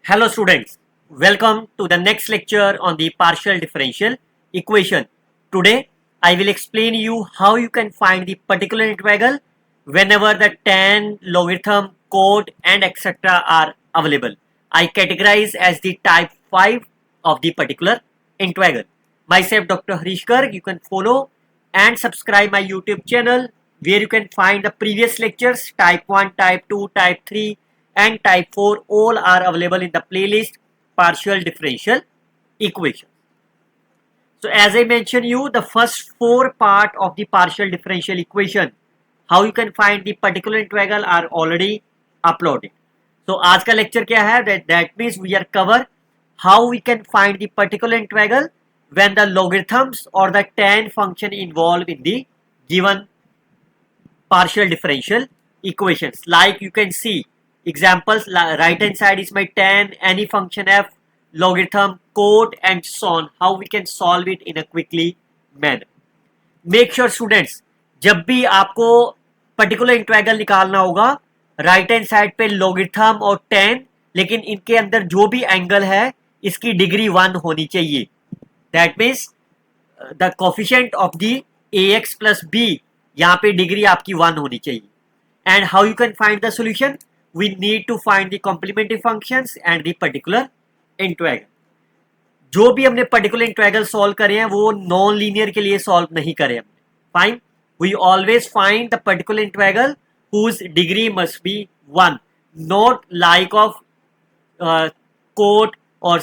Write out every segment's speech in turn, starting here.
Hello students, welcome to the next lecture on the partial differential equation. Today I will explain you how you can find the particular integral whenever the tan, logarithm, cot and etc. are available. I categorize as the type 5 of the particular integral. Myself Dr. Harish Garg, you can follow and subscribe my YouTube channel where you can find the previous lectures type 1, type 2, type 3 and type 4 all are available in the playlist partial differential equation. So as I mentioned you, the first four part of the partial differential equation, how you can find the particular integral are already uploaded. So आज का lecture क्या है? That means we are cover how we can find the particular integral when the logarithms or the tan function involved in the given partial differential equations. Like you can see examples, right hand side is my tan, any function f, logarithm, cot and so on. How we can solve it in a quickly manner. Make sure students, जब भी आपको particular integral निकालना होगा right hand side पे logarithm और tan, लेकिन इनके अंदर जो भी एंगल है इसकी डिग्री 1 होनी चाहिए. That means the coefficient of the ax plus b, यहाँ पे डिग्री आपकी 1 होनी चाहिए. And how you can find the solution? We need to find the complementary functions and the particular integral. जो भी हमने पर्टिकुलर इंटीग्रल सॉल्व करे हैं वो नॉन लीनियर के लिए सॉल्व नहीं करे हमने. Fine, we always find the particular integral whose degree must be 1, not like of cot or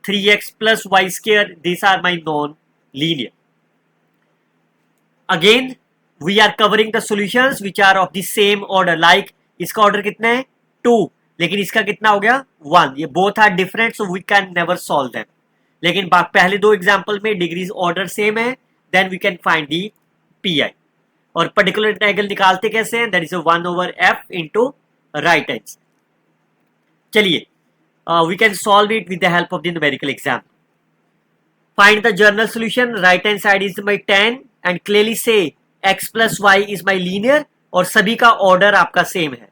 3x plus y square. These are my non-linear. Again we are covering the solutions which are of the same order. Like इसका order कितना है 2, लेकिन इसका कितना हो गया 1. ये both are different so we can never solve them. लेकिन पहले दो एग्जाम्पल में डिग्रीज ऑर्डर सेम है, then we can find the P I. और पर्टिकुलर इंटीग्रल निकालते कैसे हैं? That is 1 over f into right hand. चलिए we can solve it with the help of the numerical exam. Find the general solution. Right hand side is my tan and clearly से x plus y is my linear और सभी का order आपका same है.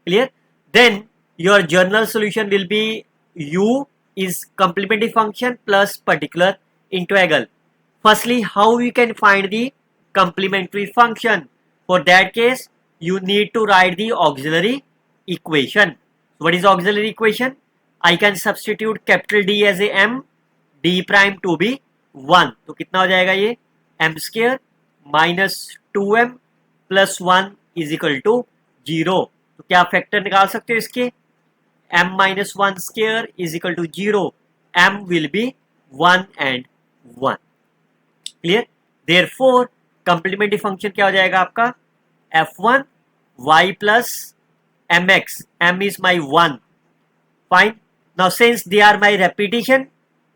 Clear? Then your journal solution will be u is complementary function plus particular integral. Firstly, how we can find the complementary function? For that case, you need to write the auxiliary equation. What is auxiliary equation? I can substitute capital D as a m, d prime to be 1. तो कितना हो जाएगा ये? m square minus 2m plus 1 is equal to 0. तो क्या factor निकाल सकते हो इसके? m minus 1 square is equal to 0. m will be 1 and 1. Clear? Therefore, complementary function क्या हो जाएगा आपका? f1 y plus mx. m is my 1. Fine. Now since they are my repetition,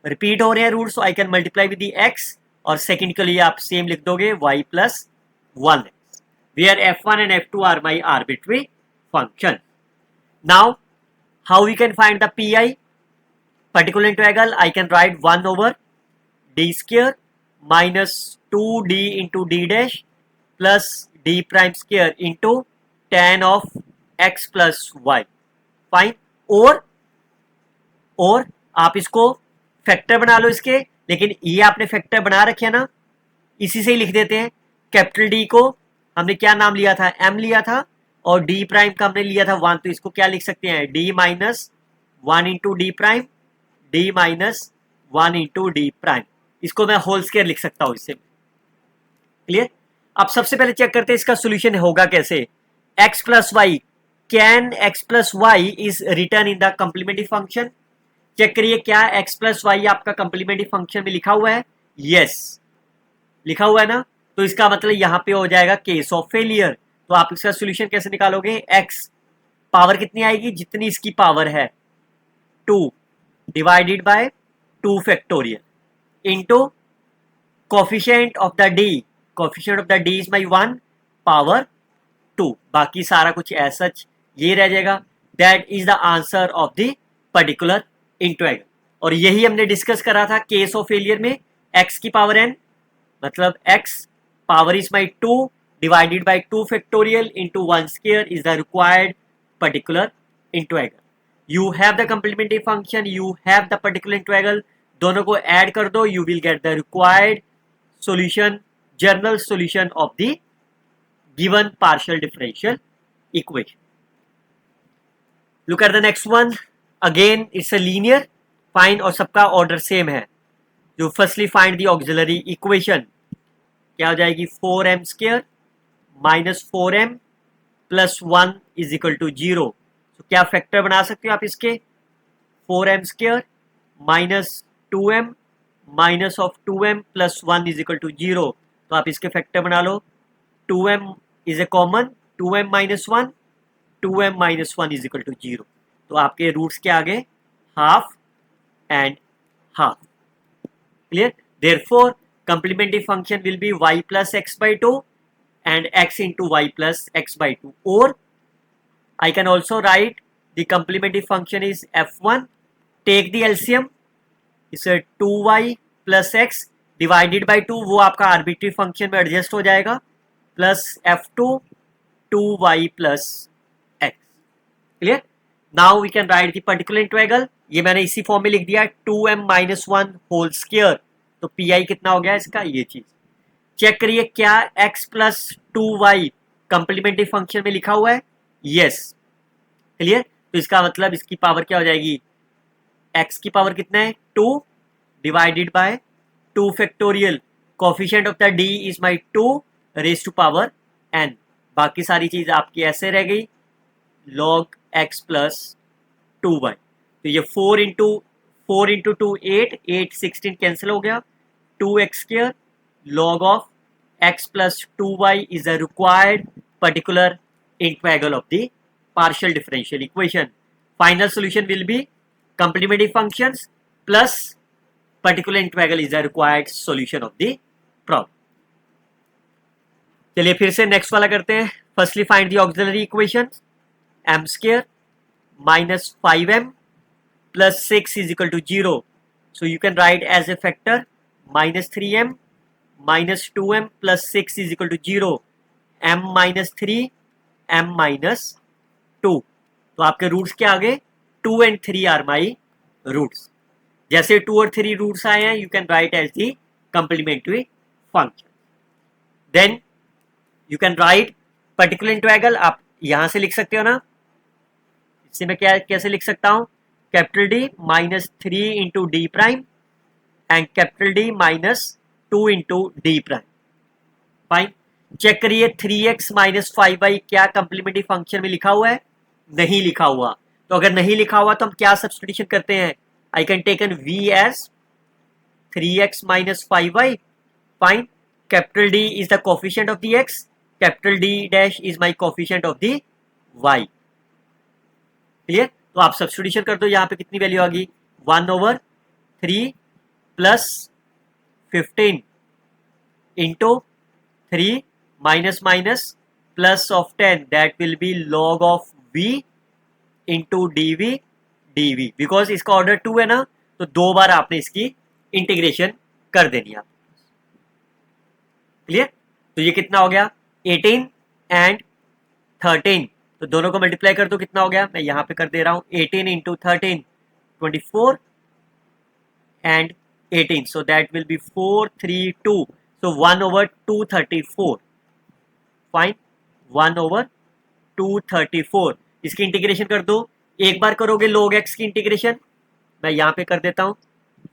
repeat हो रहे हैं root, so I can multiply with the x और सेकेंड के लिए आप सेम लिख दोगे y plus 1 where f1 and f2 are my arbitrary function. Now how we can find the pi? Particular integral I can write 1 over d square minus 2d into d dash plus d prime square into tan of x plus y. Fine. और आप इसको factor बना लो इसके, लेकिन ये आपने factor बना रखे है ना, इसी से ही लिख देते हैं. कैपिटल डी को हमने क्या नाम लिया था? m लिया था और d प्राइम का हमने लिया था 1, तो इसको क्या लिख सकते हैं? d minus 1 into D prime, d minus 1 into D prime. इसको मैं होल स्क्वायर लिख सकता हूं इससे. क्लियर? अब सबसे पहले चेक करते हैं इसका सोल्यूशन होगा कैसे. x plus Y, can x plus Y is written in the complementary function. Check करिए क्या x प्लस वाई आपका कॉम्प्लीमेंट्री फंक्शन में लिखा हुआ है? यस, लिखा हुआ है ना. तो इसका मतलब यहां पे हो जाएगा केस ऑफ फेलियर. तो आप इसका सोल्यूशन कैसे निकालोगे? x पावर कितनी आएगी? जितनी इसकी पावर है 2 divided by 2 factorial into coefficient of the d. Coefficient of the d is my 1 power 2. बाकी सारा कुछ ऐसा ये रह जाएगा. That is the answer of the particular integral. और यही हमने डिस्कस करा था केस ऑफ फेलियर में. x की पावर n मतलब x power is my 2 divided by 2 factorial into 1 square is the required particular integral. You have the complementary function, you have the particular integral, दोनों को add कर दो, you will get the required solution, general solution of the given partial differential equation. Look at the next one. Again it's a linear. Find, और सबका order same है. जो firstly find the auxiliary equation, क्या हो जाएगी 4m square minus 4m plus 1 is equal to 0. तो क्या factor बना सकते हो आप इसके, 4m square minus 2m minus of 2m plus 1 is equal to 0. तो आप इसके फैक्टर बना लो. 2m is a common, 2m minus 1, 2m minus 1 is equal to 0. तो आपके रूट्स के आगे half and half. Clear. Therefore complementary function will be y plus x by 2 and x into y plus x by 2, or I can also write the complementary function is f1, take the LCM, is 2y plus x divided by 2, वो आपका arbitrary function में adjust हो जाएगा, plus f2 2y plus x. clear. now we can write the particular integral. ये मैंने इसी form में लिख दिया 2m minus 1 whole square. तो पी आई कितना हो गया इसका, ये चीज चेक करिए. क्या x plus 2y complementary function में लिखा हुआ है, यस. क्लियर. तो इसका मतलब इसकी पावर क्या हो जाएगी, x की पावर कितना है 2 divided by 2 factorial, coefficient of the d is my 2 raise to power n. बाकी सारी चीज आपकी ऐसे रह गई, log x प्लस 2y. तो ये 4 इंटू 2 8 16 कैंसिल हो गया. 2x square log of x plus 2y is a required particular integral of the partial differential equation. Final solution will be complementary functions plus particular integral is a required solution of the problem. चलिए फिर से next वाला करते हैं. Firstly find the auxiliary equation. m square minus 5m plus 6 is equal to 0. So you can write as a factor minus 3m minus 2m plus 6 is equal to 0. m minus 3 m minus 2. तो आपके roots के आगे 2 and 3 are my roots. जैसे 2 और 3 roots आए हैं, you can write as the complementary function. Then you can write particular integral. आप यहां से लिख सकते हो ना, इससे मैं क्या कैसे लिख सकता हूं, capital D minus 3 into D prime and capital D minus 2 into D prime. Fine. Check करिए 3x माइनस 5y क्या कंप्लीमेंट्री फंक्शन में लिखा हुआ है, नहीं लिखा हुआ. तो अगर नहीं लिखा हुआ तो हम क्या सब्स्टिट्यूशन करते हैं, I can taken v as 3x minus 5y. Fine. Capital D is the coefficient of the x, capital D dash is my coefficient of the y. Clear. तो आप सब्स्टिट्यूशन कर दो, यहाँ पे कितनी वैल्यू आ गई 1/3 plus 15 into 3 minus minus plus of 10, that will B log of v into dv dv. Because इसका order 2 है ना, तो 2 बार आपने इसकी इंटीग्रेशन कर देनी है. क्लियर. तो ये कितना हो गया 18 एंड 13. तो दोनों को मल्टीप्लाई कर दो, कितना हो गया, मैं यहां पे कर दे रहा हूं 18 into 13 24 and 18. so that will be 432. so 1/234. Fine. 1/234. इसकी इंटीग्रेशन कर दो. एक बार करोगे log x की इंटीग्रेशन, मैं यहां पे कर देता हूं.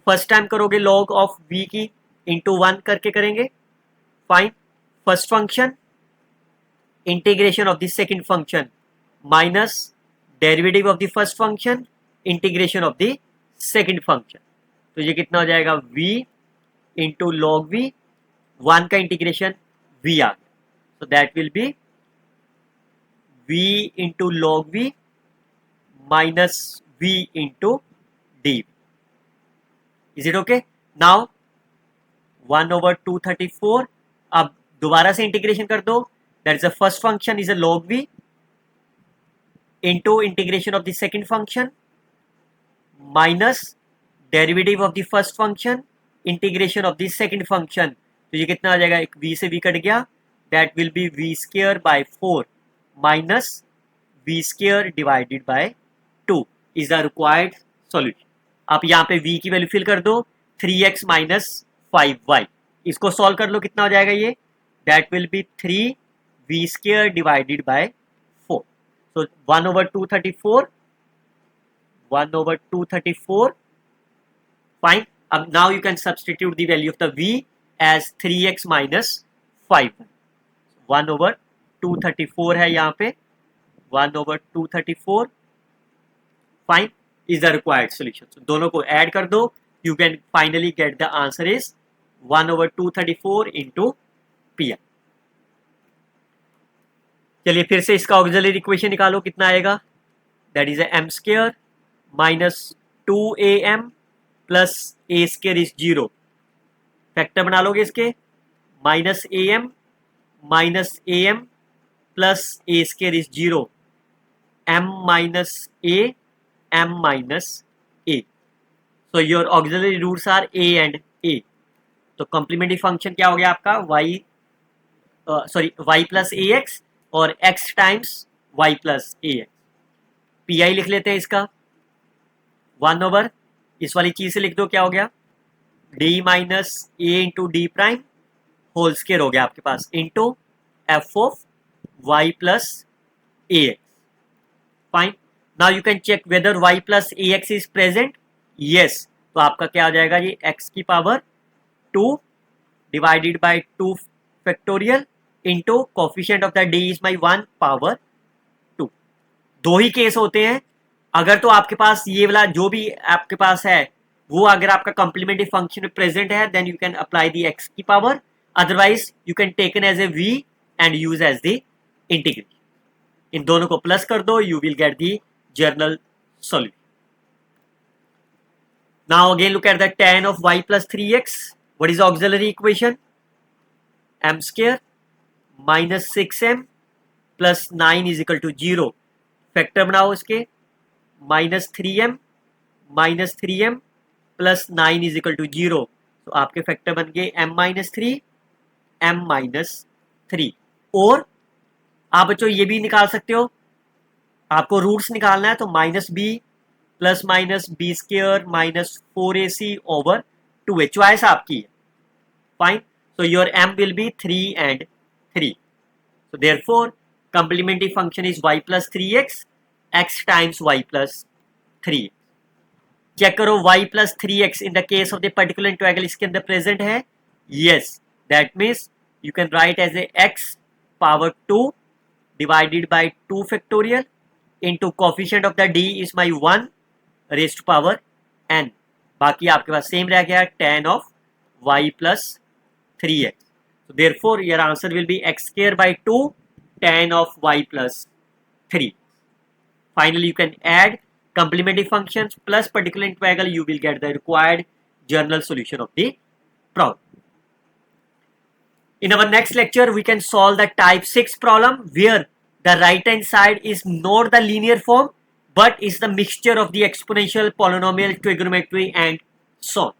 फर्स्ट टाइम करोगे log ऑफ v की इंटू 1 करके करेंगे. Fine. First function integration of the second function minus derivative of the first function integration of the second function. तो ये कितना हो जाएगा v इंटू लॉग v, 1 का इंटीग्रेशन v आ गया. so that will be v into log v minus v into dv. is it okay? now 1/234. अब दोबारा से इंटीग्रेशन कर दो. that is the first function is a log v into integration of the second function minus derivative of the first function integration of the second function. तो ये कितना आ जाएगा, एक v से v कट गया, that will be v square by 4 minus v square divided by 2. Is the required solution. आप यहाँ पे v की वैल्यू फिल कर दो 3x माइनस 5y, इसको सॉल्व कर लो, कितना हो जाएगा ये, that will be 3v square divided by 4। So 1/234, 1/234 fine. अब now you can substitute the value of the v as 3x minus 5। 1/234 है यहाँ पे, 1/234 fine is the required solution. दोनों को ऐड कर दो, you can finally get the answer is 1/234 into P. चलिए फिर से इसका ऑक्सिलरी इक्वेशन निकालो, कितना आएगा, that is M square minus 2am plus A square is 0। Factor बना लोगे इसके, minus am plus A square is 0, m minus a m minus a. So your auxiliary roots are a and a. तो complementary function क्या हो गया आपका, y plus A x और x times y plus A x. P I लिख लेते हैं इसका 1/, इस वाली चीज से लिख दो, क्या हो गया, d minus A into D prime whole square हो गया आपके पास, into F of y plus A X. Fine, now you can check whether y plus A X is present. Yes, तो आपका क्या आ जाएगा, ये x की power 2 divided by 2 factorial into coefficient of the d is my 1 power 2। दो ही case होते हैं, अगर तो आपके पास ये वाला जो भी आपके पास है वो अगर आपका कॉम्प्लीमेंट्री फंक्शन में प्रेजेंट है then you can apply the x की power, otherwise you can taken as A v and use as the integration. इन दोनों को प्लस कर दो, you will get the general solution. Now again look at the tan of y plus 3x. What is the auxiliary equation? M square minus 6m plus 9 is equal to 0. Factor बनाओ इसके, minus 3m plus 9 is equal to 0. तो आपके factor बन गए m minus 3, m minus 3। और आप बच्चों ये भी निकाल सकते हो, आपको रूट्स निकालना है तो minus B plus minus B square minus 4ac over 2a, choice आपकी है। Fine, so your m will be 3 and 3। So therefore complementary function is y plus 3x, x times y plus 3। Check करो y plus 3x in the case of the particular integral इसके अंदर present है। Yes, that means you can write as A x power 2 divided by 2 factorial into coefficient of the d is my 1 rest power n। बाकी आपके पास same रह गया tan of y plus 3x। So therefore your answer will be x square by 2 tan of y plus 3। Finally you can add complementary functions plus particular integral, you will get the required general solution of the problem. In our next lecture we can solve the type 6 problem where the right hand side is not the linear form but is the mixture of the exponential, polynomial, trigonometry and so on.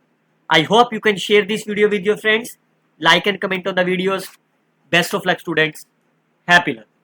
I hope you can share this video with your friends, like and comment on the videos. Best of luck students, happy learning.